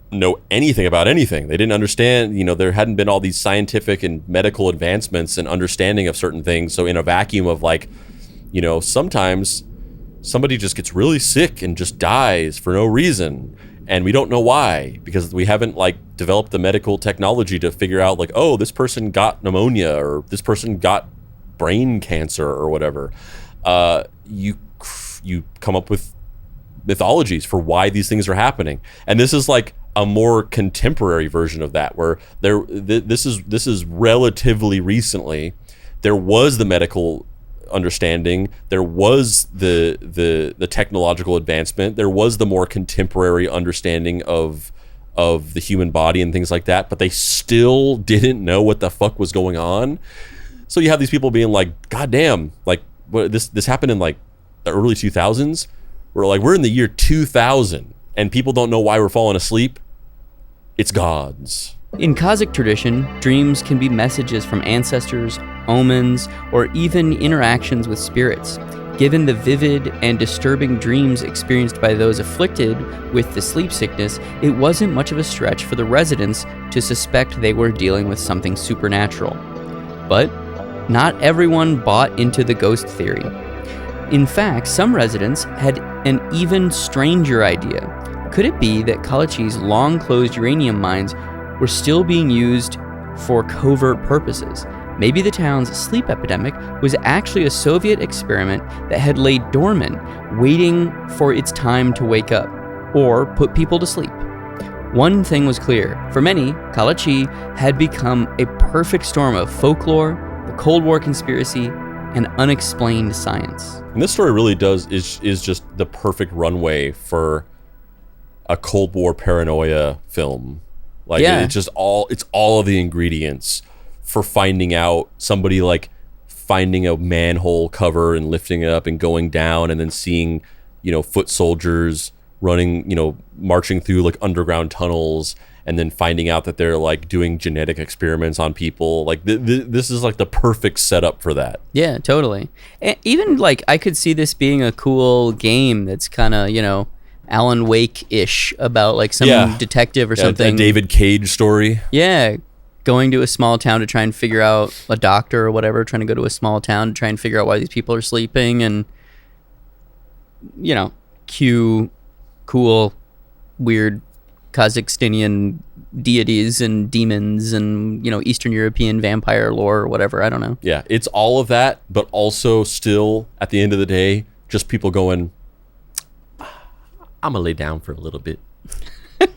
know anything about anything. They didn't understand, there hadn't been all these scientific and medical advancements and understanding of certain things. So in a vacuum of like, sometimes somebody just gets really sick and just dies for no reason, and we don't know why, because we haven't like developed the medical technology to figure out like, oh, this person got pneumonia or this person got brain cancer or whatever. You come up with mythologies for why these things are happening, and this is like a more contemporary version of that, where this is relatively recently. There was the medical understanding, there was the technological advancement, there was the more contemporary understanding of the human body and things like that, but they still didn't know what the fuck was going on. So you have these people being like, God damn, like, what, this happened in like the early 2000s. We're in the year 2000 and people don't know why we're falling asleep. It's gods. In Kazakh tradition, dreams can be messages from ancestors, omens, or even interactions with spirits. Given the vivid and disturbing dreams experienced by those afflicted with the sleep sickness, it wasn't much of a stretch for the residents to suspect they were dealing with something supernatural. But not everyone bought into the ghost theory. In fact, some residents had an even stranger idea. Could it be that Kalachi's long-closed uranium mines were still being used for covert purposes? Maybe the town's sleep epidemic was actually a Soviet experiment that had laid dormant, waiting for its time to wake up, or put people to sleep. One thing was clear. For many, Kalachi had become a perfect storm of folklore, the Cold War conspiracy, and unexplained science. And this story really is just the perfect runway for a Cold War paranoia film. Like, it's all of the ingredients for finding out, somebody like finding a manhole cover and lifting it up and going down, and then seeing, foot soldiers running, marching through like underground tunnels, and then finding out that they're like doing genetic experiments on people. Like this is like the perfect setup for that. Yeah, totally. And even like I could see this being a cool game that's kind of, Alan Wake-ish, about like some detective or something. A David Cage story. Yeah, going to a small town to try and figure out, a doctor or whatever, trying to go to a small town to try and figure out why these people are sleeping, and, cue cool, weird Kazakhstanian deities and demons and, Eastern European vampire lore or whatever. I don't know. Yeah, it's all of that, but also still, at the end of the day, just people going, I'm gonna lay down for a little bit. I'm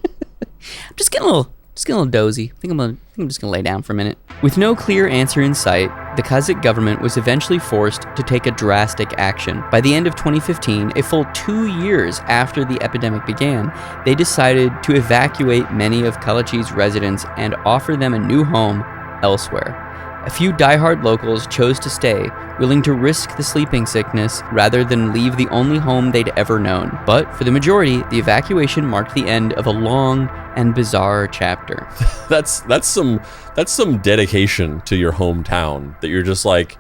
just getting a little dozy. I think I'm just gonna lay down for a minute. With no clear answer in sight, the Kazakh government was eventually forced to take a drastic action. By the end of 2015, a full 2 years after the epidemic began, they decided to evacuate many of Kalachi's residents and offer them a new home elsewhere. A few diehard locals chose to stay, willing to risk the sleeping sickness rather than leave the only home they'd ever known. But for the majority, the evacuation marked the end of a long and bizarre chapter. That's some dedication to your hometown, that you're just like,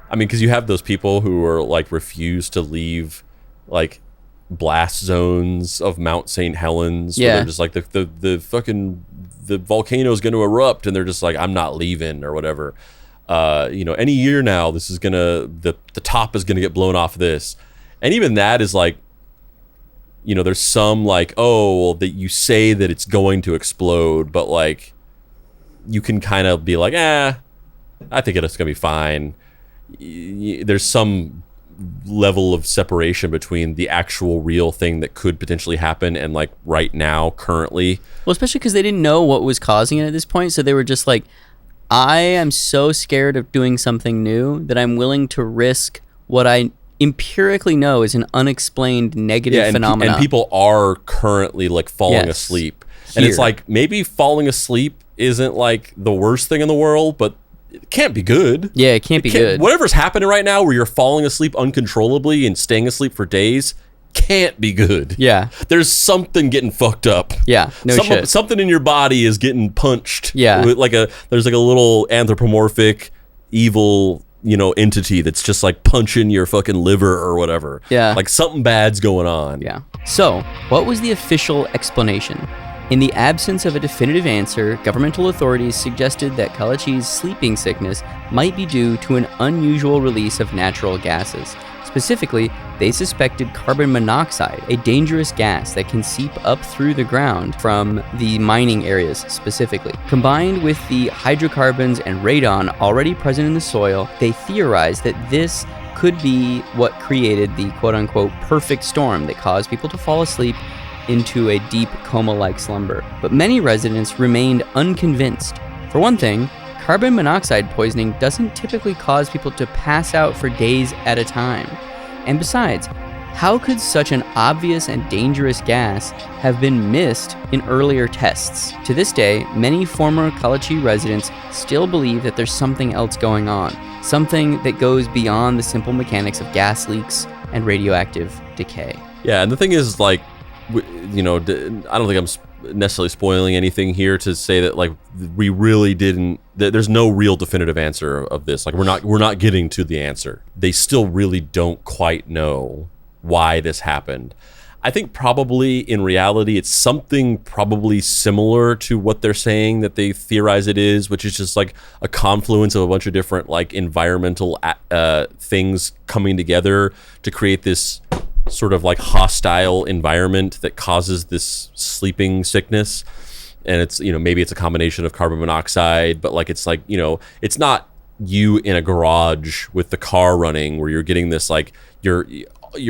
I mean, because you have those people who are like refuse to leave like blast zones of Mount St. Helens. Yeah. Where they're just like the volcano is going to erupt and they're just like, I'm not leaving or whatever. Any year now, this is the top is gonna get blown off this. And even that is like, there's some like, that you say that it's going to explode, but like you can kind of be like, I think it's gonna be fine. There's some level of separation between the actual real thing that could potentially happen and like right now, currently. Well, especially because they didn't know what was causing it at this point, so they were just like, I am so scared of doing something new that I'm willing to risk what I empirically know is an unexplained negative phenomenon. And people are currently like falling asleep. And it's like, maybe falling asleep isn't like the worst thing in the world, but it can't be good. Yeah, it can't be good. Whatever's happening right now where you're falling asleep uncontrollably and staying asleep for days can't be good. Yeah. There's something getting fucked up. Yeah, shit. Something in your body is getting punched. Yeah. There's like a little anthropomorphic evil, entity that's just like punching your fucking liver or whatever. Yeah. Like something bad's going on. Yeah. So, what was the official explanation? In the absence of a definitive answer, governmental authorities suggested that Kalachi's sleeping sickness might be due to an unusual release of natural gases. Specifically, they suspected carbon monoxide, a dangerous gas that can seep up through the ground from the mining areas specifically. Combined with the hydrocarbons and radon already present in the soil, they theorized that this could be what created the quote-unquote perfect storm that caused people to fall asleep into a deep coma-like slumber. But many residents remained unconvinced. For one thing, carbon monoxide poisoning doesn't typically cause people to pass out for days at a time. And besides, how could such an obvious and dangerous gas have been missed in earlier tests? To this day, many former Kalachi residents still believe that there's something else going on, something that goes beyond the simple mechanics of gas leaks and radioactive decay. Yeah, and the thing is, like, I don't think I'm necessarily spoiling anything here to say that like we really didn't. There's no real definitive answer of this. Like we're not getting to the answer. They still really don't quite know why this happened. I think probably in reality it's something probably similar to what they're saying that they theorize it is, which is just like a confluence of a bunch of different like environmental things coming together to create this sort of like hostile environment that causes this sleeping sickness. And it's, maybe it's a combination of carbon monoxide, but like, it's like, it's not you in a garage with the car running where you're getting this, like your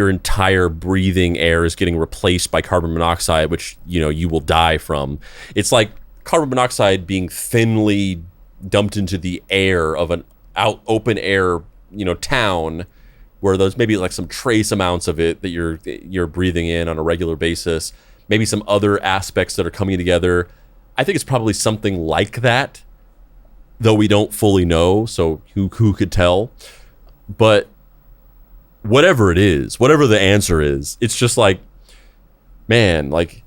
entire breathing air is getting replaced by carbon monoxide, which, you will die from. It's like carbon monoxide being thinly dumped into the air of an open air, town, where there's maybe like some trace amounts of it that you're breathing in on a regular basis, maybe some other aspects that are coming together. I think it's probably something like that, though we don't fully know, so who could tell? But whatever it is, whatever the answer is, it's just like, man, like,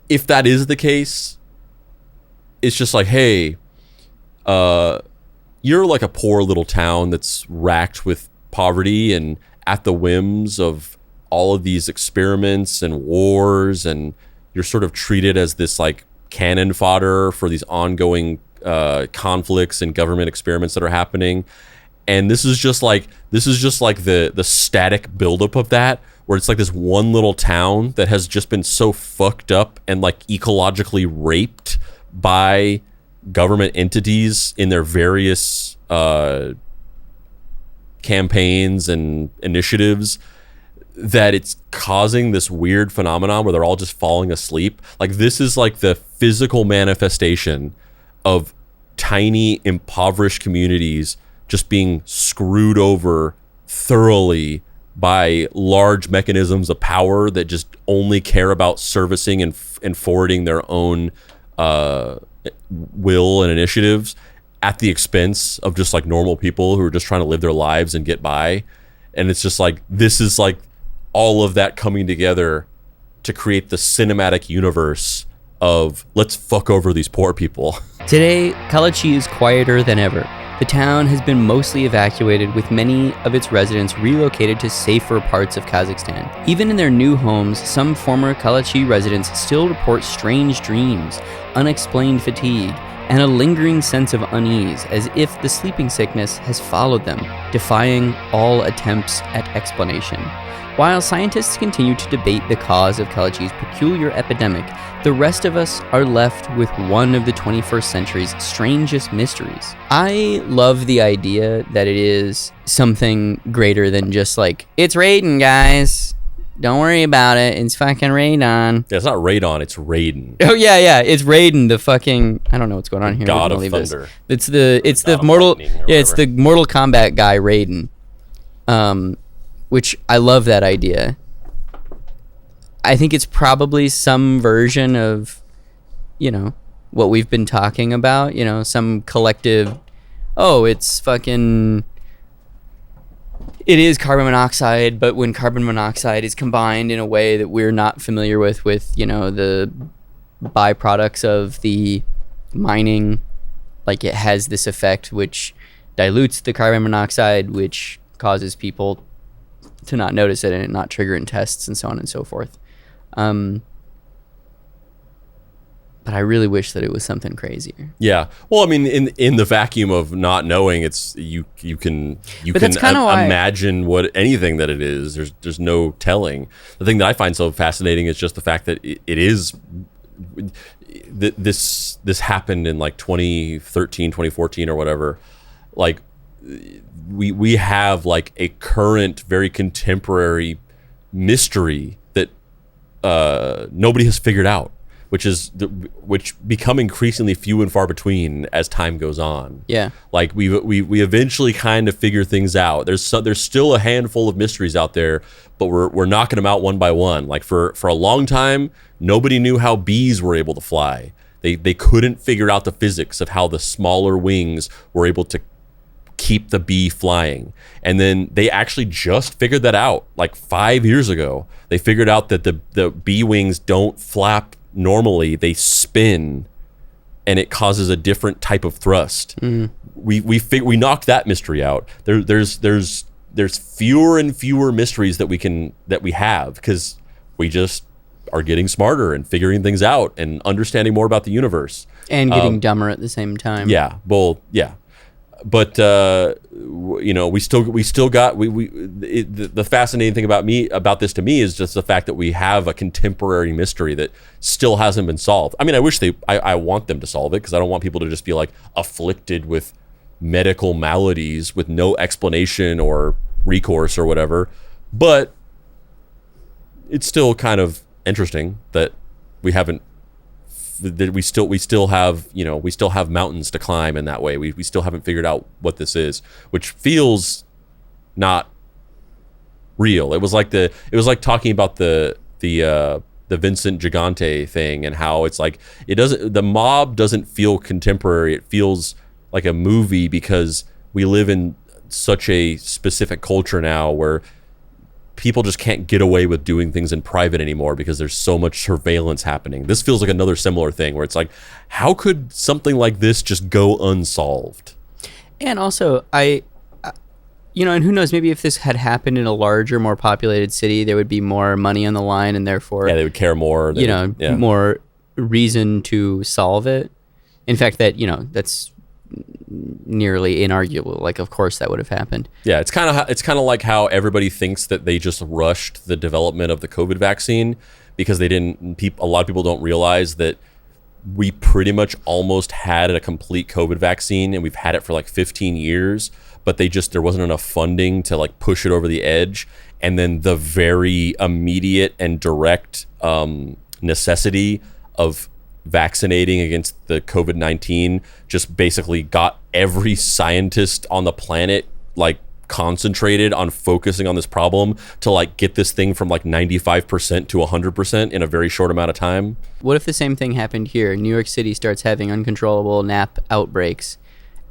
if that is the case, it's just like, hey, you're like a poor little town that's racked with poverty and at the whims of all of these experiments and wars, and you're sort of treated as this like cannon fodder for these ongoing conflicts and government experiments that are happening. And this is just like the static buildup of that, where it's like this one little town that has just been so fucked up and like ecologically raped by government entities in their various campaigns and initiatives, that it's causing this weird phenomenon where they're all just falling asleep. Like, this is like the physical manifestation of tiny impoverished communities just being screwed over thoroughly by large mechanisms of power that just only care about servicing and forwarding their own will and initiatives at the expense of just like normal people who are just trying to live their lives and get by. And it's just like, this is like all of that coming together to create the cinematic universe of let's fuck over these poor people. Today, Kalachi is quieter than ever. The town has been mostly evacuated, with many of its residents relocated to safer parts of Kazakhstan. Even in their new homes, some former Kalachi residents still report strange dreams, unexplained fatigue, and a lingering sense of unease, as if the sleeping sickness has followed them, defying all attempts at explanation. While scientists continue to debate the cause of Kalachi's peculiar epidemic, the rest of us are left with one of the 21st century's strangest mysteries. I love the idea that it is something greater than just like, it's raiding, guys. Don't worry about it. It's fucking radon. Yeah, it's not radon, it's Raiden. Oh yeah, it's Raiden, the fucking, I don't know what's going on here. God of Thunder. It's the Mortal it's the Mortal Kombat guy Raiden. Which I love that idea. I think it's probably some version of, what we've been talking about, some collective, it's fucking, it is carbon monoxide, but when carbon monoxide is combined in a way that we're not familiar with, the byproducts of the mining, like it has this effect which dilutes the carbon monoxide, which causes people to not notice it and it not trigger in tests and so on and so forth. But I really wish that it was something crazier. Yeah. Well, I mean, in the vacuum of not knowing, it's you can imagine what anything that it is. There's no telling. The thing that I find so fascinating is just the fact that it is this happened in like 2013, 2014 or whatever. Like, we have like a current, very contemporary mystery that nobody has figured out, which become increasingly few and far between as time goes on. Yeah, like we eventually kind of figure things out. There's still a handful of mysteries out there, but we're knocking them out one by one. Like for a long time, nobody knew how bees were able to fly. They couldn't figure out the physics of how the smaller wings were able to keep the bee flying. And then they actually just figured that out like 5 years ago. They figured out that the bee wings don't flap normally, they spin, and it causes a different type of thrust. We knocked that mystery out. There's fewer and fewer mysteries that we have, because we just are getting smarter and figuring things out and understanding more about the universe and getting dumber at the same time. But we still got the fascinating thing about this to me is just the fact that we have a contemporary mystery that still hasn't been solved. I mean, I want them to solve it, because I don't want people to just be like afflicted with medical maladies with no explanation or recourse or whatever. But it's still kind of interesting that we haven't. That we still have mountains to climb in that way. We still haven't figured out what this is, which feels not real. It was like talking about the Vincent Gigante thing, and how it's like the mob doesn't feel contemporary. It feels like a movie, because we live in such a specific culture now where people just can't get away with doing things in private anymore because there's so much surveillance happening. This feels like another similar thing where it's like, how could something like this just go unsolved? And also, and who knows, maybe if this had happened in a larger, more populated city, there would be more money on the line, and therefore, they would care more. More reason to solve it. In fact, that's nearly inarguable. Like, of course that would have happened. Yeah, it's kind of like how everybody thinks that they just rushed the development of the COVID vaccine because they didn't. A lot of people don't realize that we pretty much almost had a complete COVID vaccine, and we've had it for like 15 years, but there wasn't enough funding to like push it over the edge. And then the very immediate and direct necessity of vaccinating against the COVID-19 just basically got every scientist on the planet like concentrated on focusing on this problem to like get this thing from like 95% to 100% in a very short amount of time. What if the same thing happened here? New York City starts having uncontrollable NAP outbreaks,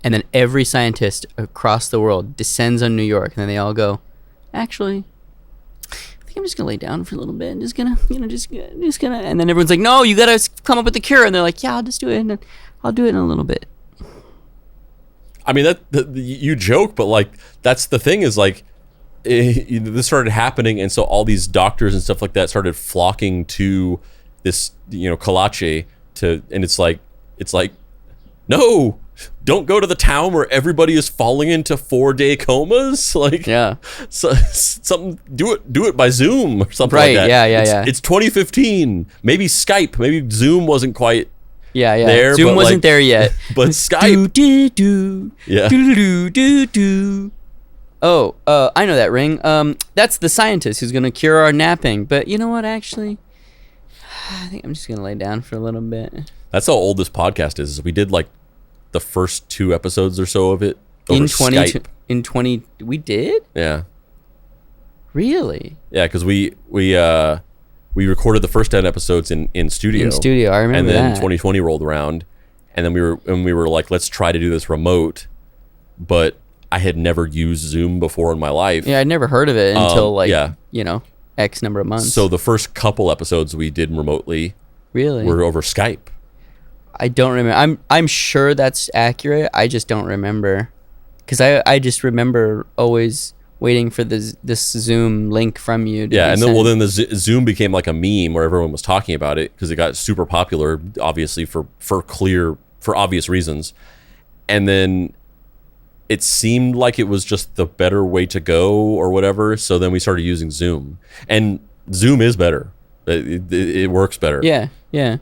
and then every scientist across the world descends on New York, and then they all go, actually, I think I'm just gonna lay down for a little bit and just gonna, and then everyone's like, no, you gotta come up with the cure, and they're like, yeah, I'll just do it, and I'll do it in a little bit. I mean, you joke, but like that's the thing is like this started happening, and so all these doctors and stuff like that started flocking to this, Kalachi and it's like no, don't go to the town where everybody is falling into 4-day comas. Like, yeah, so something do it by Zoom or something like that. Yeah. It's 2015. Maybe Skype. Maybe Zoom wasn't quite. Yeah. There, Zoom wasn't there yet. But Skype. Yeah. Oh, I know that ring. That's the scientist who's gonna cure our napping. But you know what? Actually, I think I'm just gonna lay down for a little bit. That's how old this podcast is. We did like the first 2 episodes or so of it over Skype. We did? Yeah. Really? Yeah, because we recorded the first 10 episodes in studio. In studio, I remember that. And then 2020 rolled around, and then we were like, let's try to do this remote. But I had never used Zoom before in my life. Yeah, I'd never heard of it until X number of months. So the first couple episodes we did remotely were over Skype. I don't remember. I'm sure that's accurate. I just don't remember, because I just remember always waiting for this Zoom link from you. Yeah, and then the Zoom became like a meme where everyone was talking about it because it got super popular, obviously for obvious reasons. And then it seemed like it was just the better way to go or whatever. So then we started using Zoom, and Zoom is better. It works better. Yeah.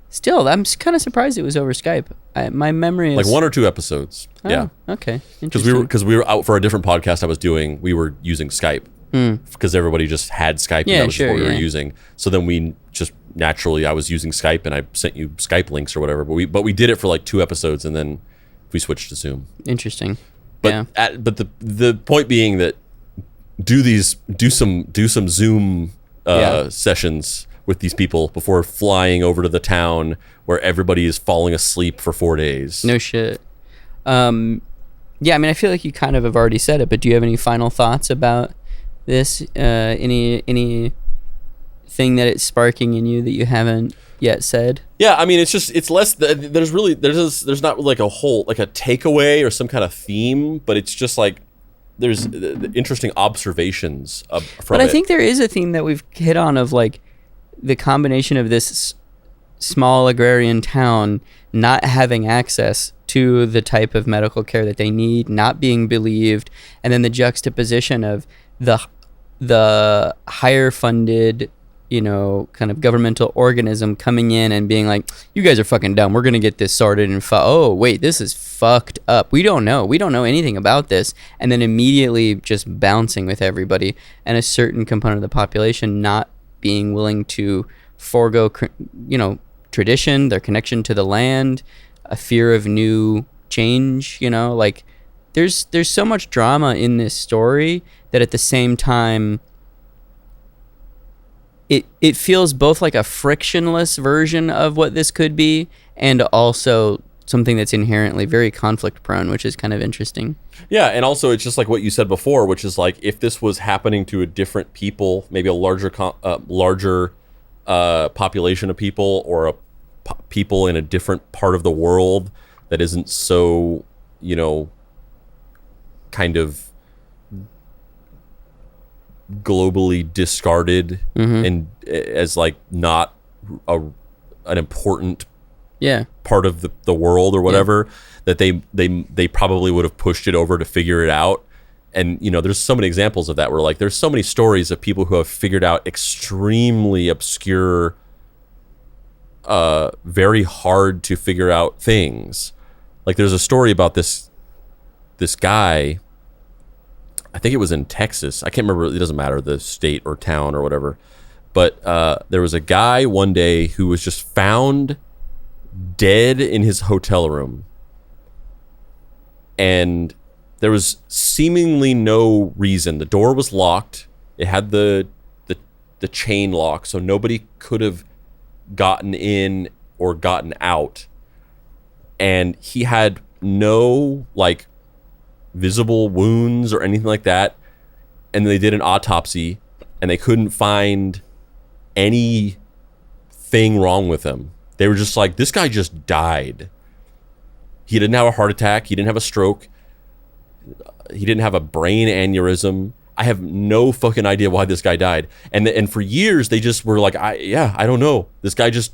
Still, I'm kind of surprised it was over Skype. My memory is like 1 or 2 episodes. Oh, yeah. Okay. Because we were out for a different podcast I was doing. We were using Skype because everybody just had Skype. And that was what we were using. So then we just naturally, I was using Skype and I sent you Skype links or whatever. But we did it for like 2 episodes and then we switched to Zoom. Interesting. But but the point being that do some Zoom sessions with these people before flying over to the town where everybody is falling asleep for 4 days. No shit. I mean, I feel like you kind of have already said it, but do you have any final thoughts about this? Any thing that it's sparking in you that you haven't yet said? Yeah, I mean, it's less. There's not like a whole like a takeaway or some kind of theme, but it's just like there's interesting observations from it. But I think there is a theme that we've hit on of like the combination of this small agrarian town not having access to the type of medical care that they need, not being believed, and then the juxtaposition of the higher funded, kind of governmental organism coming in and being like, you guys are fucking dumb, we're gonna get this sorted, and oh wait, this is fucked up, we don't know anything about this, and then immediately just bouncing with everybody, and a certain component of the population not being willing to forego tradition, their connection to the land, a fear of new change. Like there's so much drama in this story that at the same time it feels both like a frictionless version of what this could be and also something that's inherently very conflict prone, which is kind of interesting. Yeah, and also it's just like what you said before, which is like if this was happening to a different people, maybe a larger population of people, or people in a different part of the world that isn't so, kind of globally discarded and as like not an important part of the world or whatever, that they probably would have pushed it over to figure it out. And, you know, there's so many examples of that where, like, there's so many stories of people who have figured out extremely obscure, very hard to figure out things. Like, there's a story about this guy, I think it was in Texas. I can't remember. It doesn't matter, the state or town or whatever. But there was a guy one day who was just found dead in his hotel room. And there was seemingly no reason. The door was locked. It had the chain lock, so nobody could have gotten in or gotten out. And he had no, like, visible wounds or anything like that. And they did an autopsy, and they couldn't find anything wrong with him. They were just like, this guy just died. He didn't have a heart attack. He didn't have a stroke. He didn't have a brain aneurysm. I have no fucking idea why this guy died. And for years they just were like, I don't know. This guy just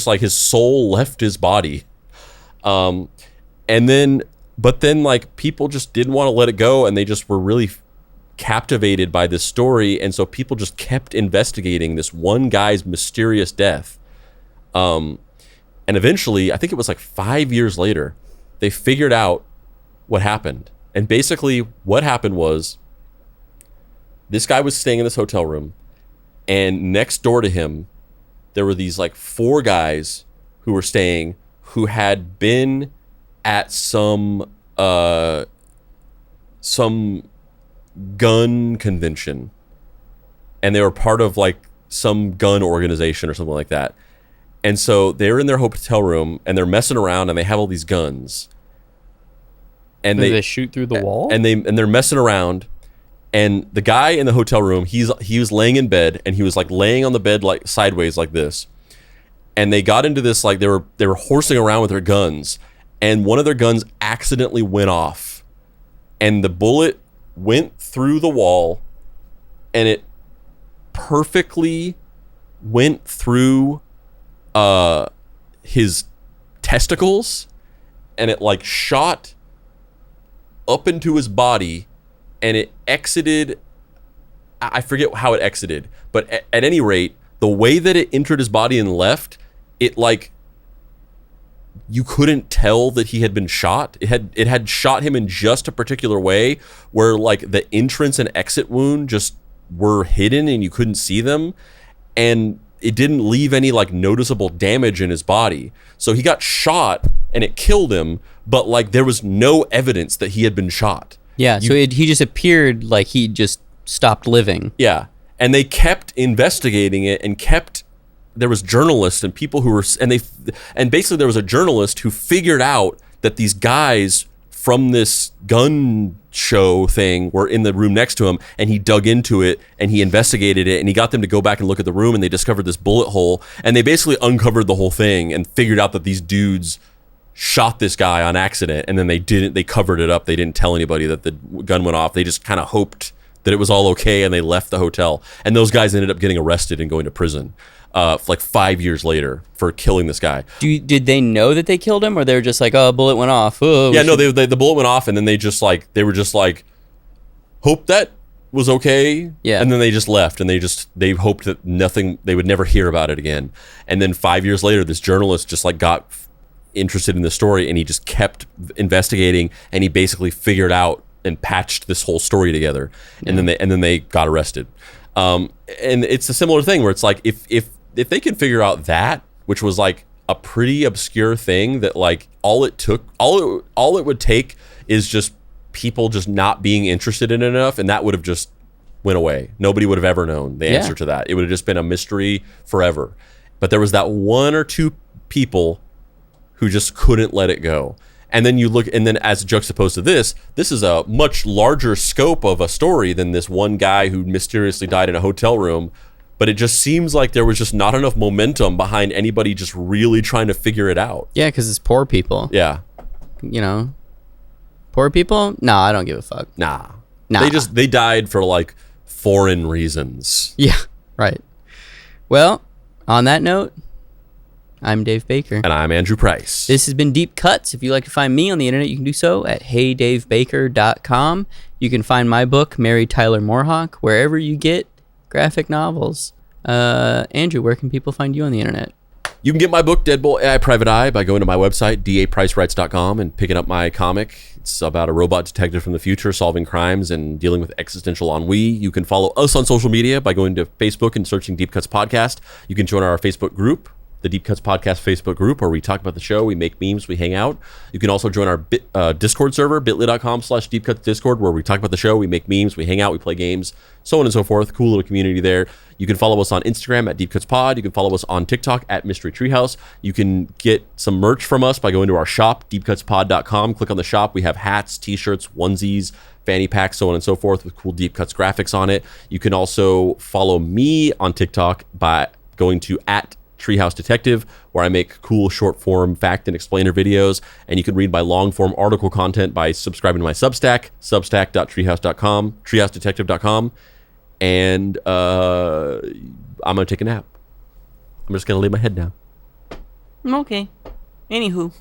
like, his soul left his body. But then like, people just didn't want to let it go, and they just were really captivated by this story, and so people just kept investigating this one guy's mysterious death. And eventually, I think it was like 5 years later, they figured out what happened. And basically what happened was, this guy was staying in this hotel room, and next door to him, there were these like 4 guys who were staying, who had been at some gun convention, and they were part of like some gun organization or something like that. And so they're in their hotel room, and they're messing around, and they have all these guns. And they shoot through the wall, and they're messing around. And the guy in the hotel room, he was laying in bed, and he was like laying on the bed like sideways like this. And they got into this, like, they were horsing around with their guns, and one of their guns accidentally went off, and the bullet went through the wall, and it perfectly went through his testicles, and it like shot up into his body, and it exited. I forget how it exited, but at any rate, the way that it entered his body and left, it like, you couldn't tell that he had been shot. It had shot him in just a particular way, where like the entrance and exit wound just were hidden and you couldn't see them, and it didn't leave any like noticeable damage in his body. So he got shot and it killed him, but like, there was no evidence that he had been shot. Yeah, so he just appeared like he just stopped living. Yeah, and they kept investigating it, and there was journalists and people who were, and basically there was a journalist who figured out that these guys from this gun show thing were in the room next to him, and he dug into it, and he investigated it, and he got them to go back and look at the room, and they discovered this bullet hole, and they basically uncovered the whole thing and figured out that these dudes shot this guy on accident, and then they covered it up. They didn't tell anybody that the gun went off. They just kind of hoped that it was all okay, and they left the hotel, and those guys ended up getting arrested and going to prison like 5 years later for killing this guy. Did they know that they killed him, or they were just like, oh, a bullet went off? Oh, yeah, no, the bullet went off, and then they were just like, hope that was okay. Yeah. And then they just left, and they hoped that they would never hear about it again. And then 5 years later, this journalist just like got interested in the story, and he just kept investigating, and he basically figured out and patched this whole story together. And then they got arrested. And it's a similar thing where it's like, if they can figure out that, which was like a pretty obscure thing, that like all it would take is just people just not being interested in it enough, and that would have just went away. Nobody would have ever known the answer to that. It would have just been a mystery forever. But there was that 1 or 2 people who just couldn't let it go. And then you look, and then as juxtaposed to this is a much larger scope of a story than this one guy who mysteriously died in a hotel room. But it just seems like there was just not enough momentum behind anybody just really trying to figure it out. Yeah, because it's poor people. Yeah. You know? Poor people? Nah, I don't give a fuck. Nah. They died for like foreign reasons. Yeah, right. Well, on that note, I'm Dave Baker. And I'm Andrew Price. This has been Deep Cuts. If you'd like to find me on the internet, you can do so at heydavebaker.com. You can find my book, Mary Tyler Moorhawk, wherever you get graphic novels. Andrew, where can people find you on the internet? You can get my book, Deadbolt AI Private Eye, by going to my website, dapricewrites.com, and picking up my comic. It's about a robot detective from the future solving crimes and dealing with existential ennui. You can follow us on social media by going to Facebook and searching Deep Cuts Podcast. You can join our Facebook group, the Deep Cuts Podcast Facebook group, where we talk about the show, we make memes, we hang out. You can also join our Discord server, bit.ly.com/deepcutsdiscord, where we talk about the show, we make memes, we hang out, we play games, so on and so forth. Cool little community there. You can follow us on Instagram at Deep Cuts Pod. You can follow us on TikTok at Mystery Treehouse. You can get some merch from us by going to our shop, deepcutspod.com. Click on the shop. We have hats, t-shirts, onesies, fanny packs, so on and so forth, with cool Deep Cuts graphics on it. You can also follow me on TikTok by going to @Treehouse Detective, where I make cool short form fact and explainer videos. And you can read my long form article content by subscribing to my Substack, substack.treehouse.com, treehousedetective.com. And I'm going to take a nap. I'm just going to lay my head down. Okay. Anywho.